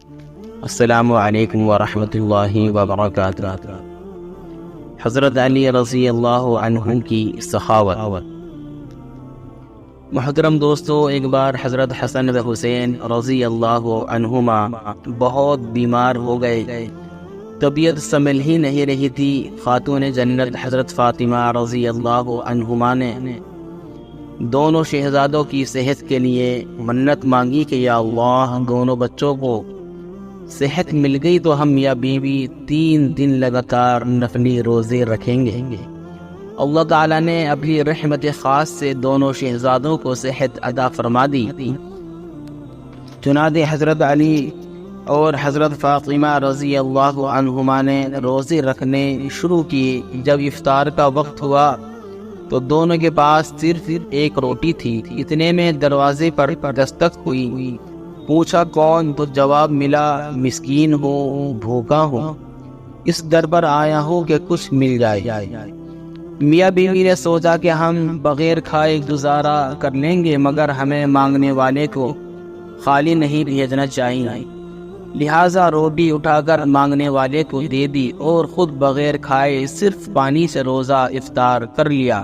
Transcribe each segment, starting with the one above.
السلام علیکم ورحمۃ اللہ وبرکاتہ۔ حضرت علی رضی اللہ عنہ کی سخاوت۔ محترم دوستو، ایک بار حضرت حسن و حسین رضی اللہ عنہما بہت بیمار ہو گئے، طبیعت سنبھل ہی نہیں رہی تھی۔ خاتون جنت حضرت فاطمہ رضی اللہ عنہما نے دونوں شہزادوں کی صحت کے لیے منت مانگی کہ یا اللہ، دونوں بچوں کو صحت مل گئی تو ہم یا بیوی 3 دن لگاتار نفلی روزے رکھیں گے۔ اللہ تعالیٰ نے اپنی رحمت خاص سے دونوں شہزادوں کو صحت عطا فرما دی۔ چنانچہ حضرت علی اور حضرت فاطمہ رضی اللہ عنہما نے روزے رکھنے شروع کیے۔ جب افطار کا وقت ہوا تو دونوں کے پاس صرف ایک روٹی تھی۔ اتنے میں دروازے پر دستک ہوئی۔ پوچھا کون؟ تو جواب ملا، مسکین ہوں، بھوکا ہوں، اس در پر آیا ہوں کہ کچھ مل جائے۔ میاں بیوی نے سوچا کہ ہم بغیر کھائے گزارا کر لیں گے، مگر ہمیں مانگنے والے کو خالی نہیں بھیجنا چاہیے، لہٰذا روٹی اٹھا کر مانگنے والے کو دے دی اور خود بغیر کھائے صرف پانی سے روزہ افطار کر لیا۔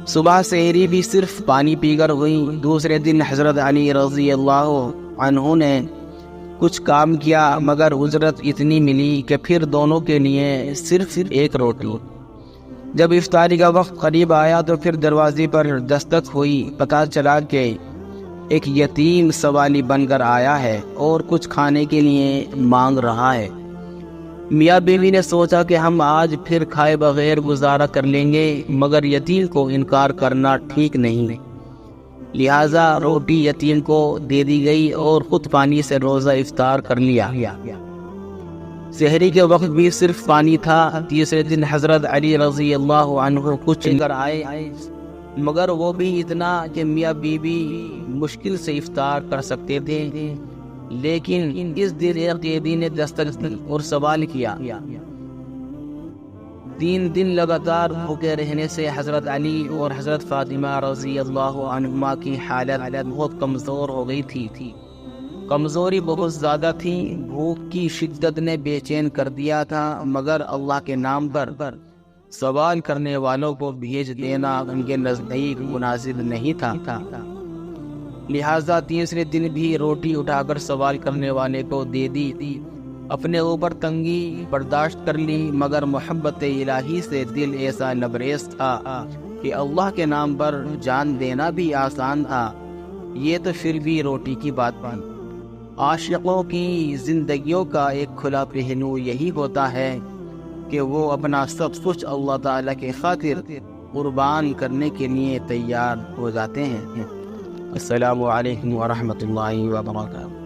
صبح سحری بھی صرف پانی پی کر ہوئی۔ دوسرے دن حضرت علی رضی اللہ عنہ نے کچھ کام کیا، مگر اجرت اتنی ملی کہ پھر دونوں کے لیے صرف ایک روٹی۔ جب افطاری کا وقت قریب آیا تو پھر دروازے پر دستک ہوئی۔ پتہ چلا کہ ایک یتیم سوالی بن کر آیا ہے اور کچھ کھانے کے لیے مانگ رہا ہے۔ میاں بیوی نے سوچا کہ ہم آج پھر کھائے بغیر گزارا کر لیں گے، مگر یتیم کو انکار کرنا ٹھیک نہیں، لہٰذا روٹی یتیم کو دے دی گئی اور خود پانی سے روزہ افطار کر لیا۔ سحری کے وقت بھی صرف پانی تھا۔ تیسرے دن حضرت علی رضی اللہ عنہ کچھ لے کر آئے، مگر وہ بھی اتنا کہ میاں بیوی مشکل سے افطار کر سکتے تھے۔ لیکن اس دن ایک قیدی نے دستک دی اور سوال کیا۔ 3 دن لگاتار بھوکے رہنے سے حضرت علی اور حضرت فاطمہ رضی اللہ عنہما کی حالت بہت کمزور ہو گئی تھی۔ کمزوری بہت زیادہ تھی، بھوک کی شدت نے بے چین کر دیا تھا، مگر اللہ کے نام پر سوال کرنے والوں کو بھیج دینا ان کے نزدیک مناسب نہیں تھا، لہٰذا تیسرے دن بھی روٹی اٹھا کر سوال کرنے والے کو دے دی۔ اپنے اوپر تنگی برداشت کر لی، مگر محبت الہی سے دل ایسا لبریز تھا کہ اللہ کے نام پر جان دینا بھی آسان تھا۔ یہ تو پھر بھی روٹی کی بات بن۔ عاشقوں کی زندگیوں کا ایک کھلا پہلو یہی ہوتا ہے کہ وہ اپنا سب کچھ اللہ تعالیٰ کی خاطر قربان کرنے کے لیے تیار ہو جاتے ہیں۔ السلام علیکم ورحمۃ اللہ وبرکاتہ۔